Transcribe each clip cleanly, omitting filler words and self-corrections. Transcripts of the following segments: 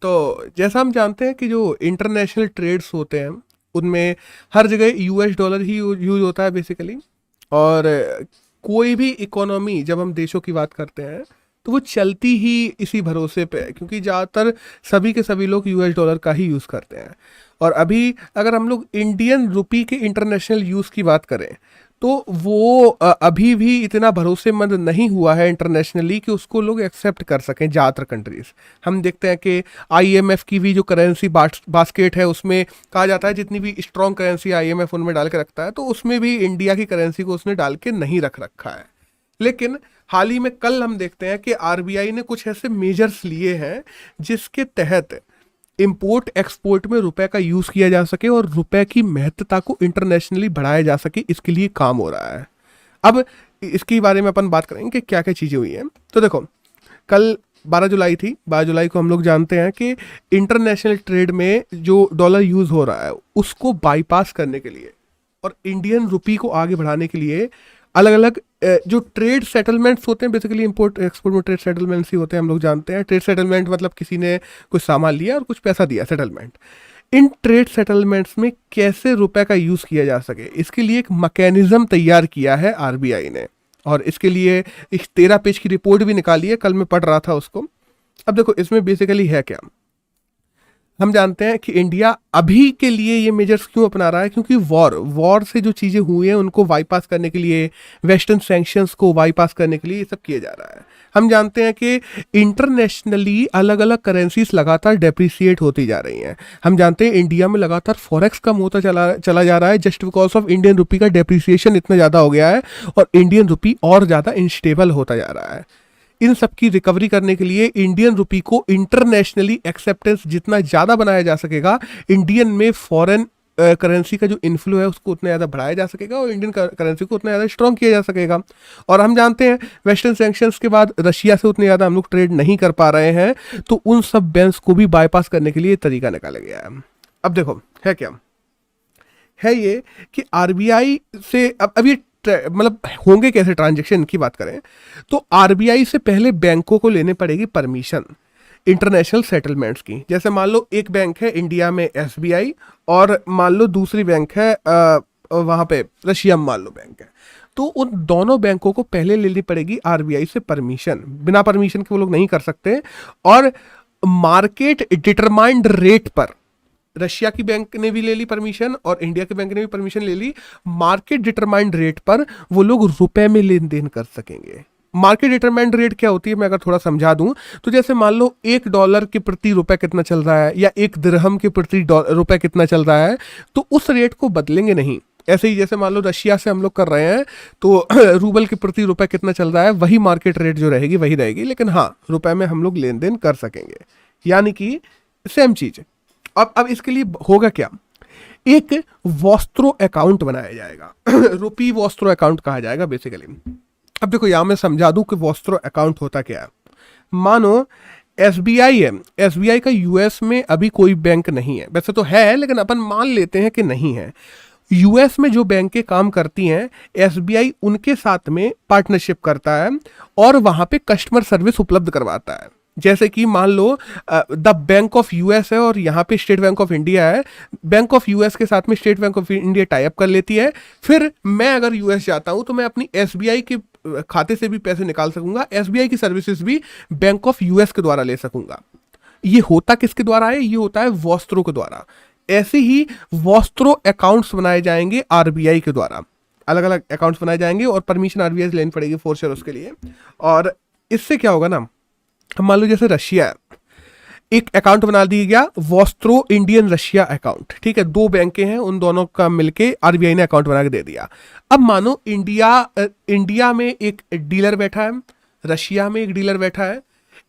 तो जैसा हम जानते हैं कि जो इंटरनेशनल ट्रेड्स होते हैं उनमें हर जगह यूएस डॉलर ही यूज होता है बेसिकली। और कोई भी इकोनॉमी जब हम देशों की बात करते हैं तो वो चलती ही इसी भरोसे पे है, क्योंकि ज़्यादातर सभी के सभी लोग यूएस डॉलर का ही यूज़ करते हैं। और अभी अगर हम लोग इंडियन रुपी के इंटरनेशनल यूज़ की बात करें तो वो अभी भी इतना भरोसेमंद नहीं हुआ है इंटरनेशनली कि उसको लोग एक्सेप्ट कर सकें ज़्यादातर कंट्रीज। हम देखते हैं कि आईएमएफ की भी जो करेंसी बास्केट है उसमें कहा जाता है जितनी भी स्ट्रॉन्ग करेंसी आईएमएफ उनमें डाल के रखता है, तो उसमें भी इंडिया की करेंसी को उसने डाल के नहीं रख रखा है। लेकिन हाल ही में कल हम देखते हैं कि आरबीआई ने कुछ ऐसे मेजर्स लिए हैं जिसके तहत इंपोर्ट एक्सपोर्ट में रुपए का यूज किया जा सके और रुपए की महत्ता को इंटरनेशनली बढ़ाया जा सके, इसके लिए काम हो रहा है। अब इसके बारे में अपन बात करेंगे कि क्या क्या चीज़ें हुई हैं। तो देखो, कल 12 जुलाई थी। 12 जुलाई को हम लोग जानते हैं कि इंटरनेशनल ट्रेड में जो डॉलर यूज हो रहा है उसको बाईपास करने के लिए और इंडियन रुपी को आगे बढ़ाने के लिए अलग अलग जो ट्रेड सेटलमेंट्स होते हैं, बेसिकली इंपोर्ट एक्सपोर्ट में ट्रेड सेटलमेंट्स ही होते हैं, हम लोग जानते हैं। ट्रेड सेटलमेंट मतलब किसी ने कुछ सामान लिया और कुछ पैसा दिया, सेटलमेंट। इन ट्रेड सेटलमेंट्स में कैसे रुपए का यूज किया जा सके, इसके लिए एक मैकेनिज्म तैयार किया है आरबीआई ने, और इसके लिए एक 13 पेज की रिपोर्ट भी निकाली है। कल मैं पढ़ रहा था उसको। अब देखो इसमें बेसिकली है क्या। हम जानते हैं कि इंडिया अभी के लिए ये मेजर्स क्यों अपना रहा है, क्योंकि वॉर से जो चीज़ें हुई हैं उनको बाईपास करने के लिए, वेस्टर्न सैंक्शंस को बाईपास करने के लिए ये सब किया जा रहा है। हम जानते हैं कि इंटरनेशनली अलग अलग करेंसीज लगातार डेप्रिसिएट होती जा रही हैं। हम जानते हैं इंडिया में लगातार फॉरेक्स कम होता चला जा रहा है just because of Indian rupee का डेप्रिसिएशन इतना ज़्यादा हो गया है और इंडियन रुपी और ज़्यादा इंस्टेबल होता जा रहा है। इन सब की रिकवरी करने के लिए इंडियन रुपी को इंटरनेशनली एक्सेप्टेंस जितना ज़्यादा बनाया जा सकेगा, इंडियन में फॉरेन करेंसी का जो इन्फ्लो है उसको उतना ज़्यादा बढ़ाया जा सकेगा और इंडियन करेंसी को उतना ज़्यादा स्ट्रॉन्ग किया जा सकेगा। और हम जानते हैं वेस्टर्न सैंक्शंस के बाद रशिया से उतने ज़्यादा हम लोग ट्रेड नहीं कर पा रहे हैं, तो उन सब बैंक्स को भी बाईपास करने के लिए तरीका निकाला गया है। अब देखो है क्या है ये कि आरबीआई से अब ये मतलब होंगे कैसे ट्रांजैक्शन की बात करें तो आरबीआई से पहले बैंकों को लेने पड़ेगी परमिशन इंटरनेशनल सेटलमेंट्स की। जैसे मान लो एक बैंक है इंडिया में एसबीआई और मान लो दूसरी बैंक है वहां पे रशिया में मान लो बैंक है, तो उन दोनों बैंकों को पहले लेनी पड़ेगी आरबीआई से परमिशन। बिना परमिशन के वो लोग नहीं कर सकते। और मार्केट डिटरमाइंड रेट पर रशिया की बैंक ने भी ले ली परमिशन और इंडिया के बैंक ने भी परमिशन ले ली। मार्केट डिटरमाइंड रेट पर वो लोग रुपए में लेन देन कर सकेंगे। मार्केट डिटरमाइंड रेट क्या होती है मैं अगर थोड़ा समझा दूं तो जैसे मान लो $1 के प्रति रुपए कितना चल रहा है या 1 दिरहम के प्रति रुपए कितना चल रहा है, तो उस रेट को बदलेंगे नहीं। ऐसे ही जैसे मान लो रशिया से हम लोग कर रहे हैं तो रूबल के प्रति रुपए कितना चल रहा है वही मार्केट रेट जो रहेगी वही रहेगी, लेकिन हाँ रुपए में हम लोग लेन देन कर सकेंगे, यानी कि सेम चीज। अब इसके लिए होगा क्या, एक वॉस्त्रो अकाउंट बनाया जाएगा रुपी वॉस्त्रो अकाउंट कहा जाएगा बेसिकली। अब देखो यहां मैं समझा दूं कि वॉस्त्रो अकाउंट होता क्या है। मानो एसबीआई है, एसबीआई का यूएस में अभी कोई बैंक नहीं है, वैसे तो है लेकिन अपन मान लेते हैं कि नहीं है। यूएस में जो बैंकें काम करती हैं एसबीआई उनके साथ में पार्टनरशिप करता है और वहां पे कस्टमर सर्विस उपलब्ध करवाता है। जैसे कि मान लो द बैंक ऑफ यूएस है और यहाँ पे स्टेट बैंक ऑफ इंडिया है। बैंक ऑफ यूएस के साथ में state bank of India tie up कर लेती है। फिर मैं अगर यूएस जाता हूँ तो मैं अपनी एसबीआई के खाते से भी पैसे निकाल सकूंगा, एसबीआई की सर्विसेज भी बैंक ऑफ यूएस के द्वारा ले सकूंगा। ये होता किसके द्वारा है, ये होता है वॉस्त्रो के द्वारा। ऐसे ही वॉस्त्रो अकाउंट्स बनाए जाएंगे आरबीआई के द्वारा, अलग अलग अकाउंट्स बनाए जाएंगे और परमिशन आरबीआई से लेनी पड़ेगी फॉर श्योर उसके लिए। और इससे क्या होगा ना, मान लो जैसे रशिया एक अकाउंट बना दिया गया वॉस्त्रो इंडियन रशिया अकाउंट, ठीक है, 2 बैंकें हैं उन दोनों का मिलके आरबीआई ने अकाउंट बना के दे दिया। अब मानो इंडिया में एक डीलर बैठा है, रशिया में एक डीलर बैठा है।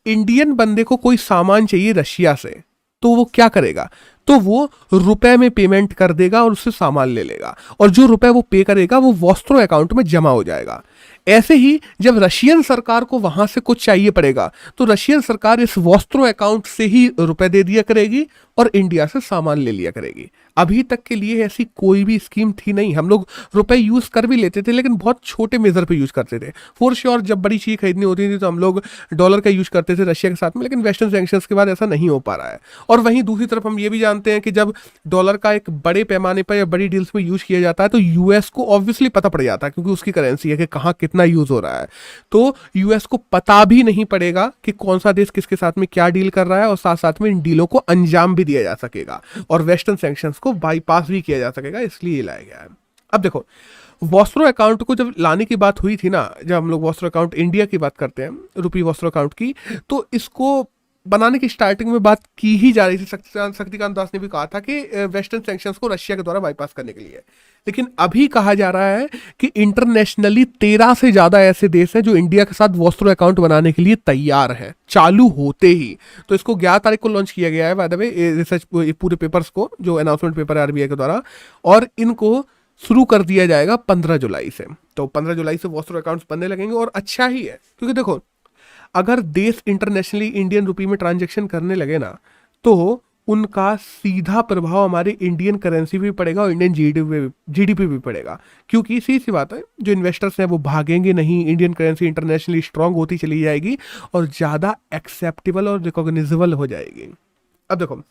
इंडियन बंदे को कोई सामान चाहिए रशिया से, तो वो क्या करेगा, तो वो रुपए में पेमेंट कर देगा और उससे सामान ले लेगा और जो रुपए वो पे करेगा वो वॉस्त्रो अकाउंट में जमा हो जाएगा। ऐसे ही जब रशियन सरकार को वहां से कुछ चाहिए पड़ेगा तो रशियन सरकार इस वॉस्त्रो अकाउंट से ही रुपए दे दिया करेगी और इंडिया से सामान ले लिया करेगी। अभी तक के लिए ऐसी कोई भी स्कीम थी नहीं। हम लोग रुपए यूज कर भी लेते थे लेकिन बहुत छोटे मेजर पे यूज करते थे। फॉर श्योर जब बड़ी चीज खरीदनी होती थी तो हम लोग डॉलर का यूज करते थे रशिया के साथ में, लेकिन वेस्टर्न सैंक्शंस के बाद ऐसा नहीं हो पा रहा है। और वहीं दूसरी तरफ हम ये भी जानते हैं कि जब डॉलर का एक बड़े पैमाने पर या बड़ी डील्स में यूज किया जाता है तो यूएस को ऑब्वियसली पता पड़ जाता है, क्योंकि उसकी करेंसी है कि कहाँ कितना यूज हो रहा है। तो यूएस को पता भी नहीं पड़ेगा कि कौन सा देश किसके साथ में क्या डील कर रहा है, और साथ साथ में इन डीलों को अंजाम भी दिया जा सकेगा और वेस्टर्न सैंक्शंस को बाईपास भी किया जा सकेगा, इसलिए ये लाया गया है। अब देखो, वॉस्त्रो अकाउंट को जब लाने की बात हुई थी ना, जब हम लोग वॉस्त्रो अकाउंट इंडिया की बात करते हैं, रुपी वॉस्त्रो अकाउंट की, तो इसको बनाने की स्टार्टिंग में बात की ही जा रही थी। शक्तिकांत दास ने भी कहा था कि वेस्टर्न सैंक्शंस को रशिया के द्वारा बाईपास करने के लिए। लेकिन अभी कहा जा रहा है कि इंटरनेशनली 13 से ज्यादा ऐसे देश हैं जो इंडिया के साथ वॉस्त्रो अकाउंट बनाने के लिए तैयार है, चालू होते ही। तो इसको 11 तारीख को लॉन्च किया गया है बाय द वे, रिसर्च पूरे पेपर्स को, जो अनाउंसमेंट पेपर है आरबीआई के द्वारा, और इनको शुरू कर दिया जाएगा 15 जुलाई से। तो 15 जुलाई से वॉस्त्रो अकाउंट्स बनने लगेंगे और अच्छा ही है, क्योंकि देखो अगर देश इंटरनेशनली इंडियन रुपी में ट्रांजैक्शन करने लगे ना तो उनका सीधा प्रभाव हमारे इंडियन करेंसी भी पड़ेगा और इंडियन जीडीपी भी पड़ेगा। क्योंकि सीधी सी बात है, जो इन्वेस्टर्स हैं वो भागेंगे नहीं, इंडियन करेंसी इंटरनेशनली स्ट्रांग होती चली जाएगी और ज़्यादा एक्सेप्टेबल और रिकॉग्निजेबल हो जाएगी। अब देखो,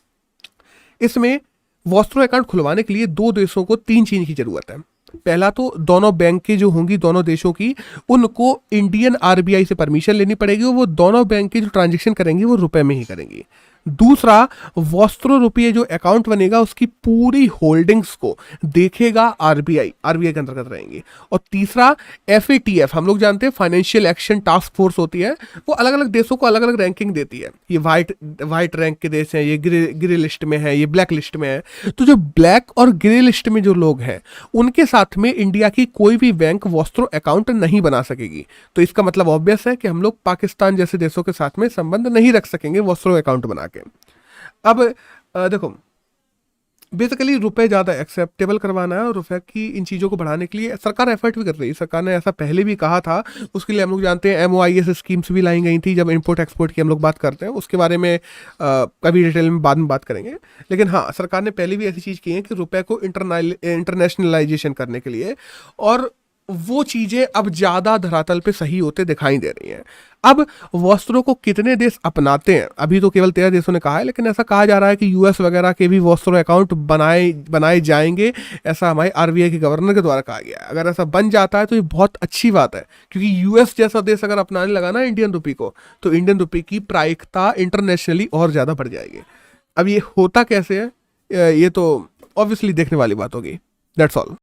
इसमें वॉस्त्रो अकाउंट खुलवाने के लिए दो देशों को 3 चीज की जरूरत है। पहला तो दोनों बैंक के जो होंगी दोनों देशों की, उनको इंडियन आरबीआई से परमिशन लेनी पड़ेगी, वो दोनों बैंक के जो ट्रांजैक्शन करेंगे वो रुपए में ही करेंगी। दूसरा, वॉस्त्रो रुपये जो अकाउंट बनेगा उसकी पूरी होल्डिंग्स को देखेगा आरबीआई के अंतर्गत रहेंगी। और तीसरा, एफएटीएफ, हम लोग जानते हैं फाइनेंशियल एक्शन टास्क फोर्स होती है, वो अलग अलग देशों को अलग अलग रैंकिंग देती है। ये वाइट रैंक के देश हैं, ये ग्रे लिस्ट में है, ये ब्लैक लिस्ट में है। तो जो ब्लैक और ग्रे लिस्ट में जो लोग हैं उनके साथ में इंडिया की कोई भी बैंक वॉस्त्रो अकाउंट नहीं बना सकेगी। तो इसका मतलब ऑब्वियस है कि हम लोग पाकिस्तान जैसे देशों के साथ में संबंध नहीं रख सकेंगे वॉस्त्रो अकाउंट बना के। अब देखो, बेसिकली रुपए ज़्यादा एक्सेप्टेबल करवाना है और रुपए की इन चीज़ों को बढ़ाने के लिए सरकार एफर्ट भी कर रही है। सरकार ने ऐसा पहले भी कहा था, उसके लिए हम लोग जानते हैं MOIS स्कीम्स भी लाई गई थी। जब इंपोर्ट एक्सपोर्ट की हम लोग बात करते हैं उसके बारे में कभी डिटेल में बाद में बात करेंगे। लेकिन हाँ, सरकार ने पहले भी ऐसी चीज़ की है कि रुपए को इंटरनेशनलाइजेशन करने के लिए, और वो चीज़ें अब ज़्यादा धरातल पे सही होते दिखाई दे रही हैं। अब वॉस्त्रो को कितने देश अपनाते हैं, अभी तो केवल 13 देशों ने कहा है, लेकिन ऐसा कहा जा रहा है कि यूएस वगैरह के भी वॉस्त्रो अकाउंट बनाए जाएंगे, ऐसा हमारे आरबीआई के गवर्नर के द्वारा कहा गया है। अगर ऐसा बन जाता है तो ये बहुत अच्छी बात है, क्योंकि यूएस जैसा देश अगर अपनाने लगा ना इंडियन रुपी को, तो इंडियन रुपी की प्रायिकता इंटरनेशनली और ज़्यादा बढ़ जाएगी। अब ये होता कैसे है, ये तो ऑब्वियसली देखने वाली बात होगी। That's all.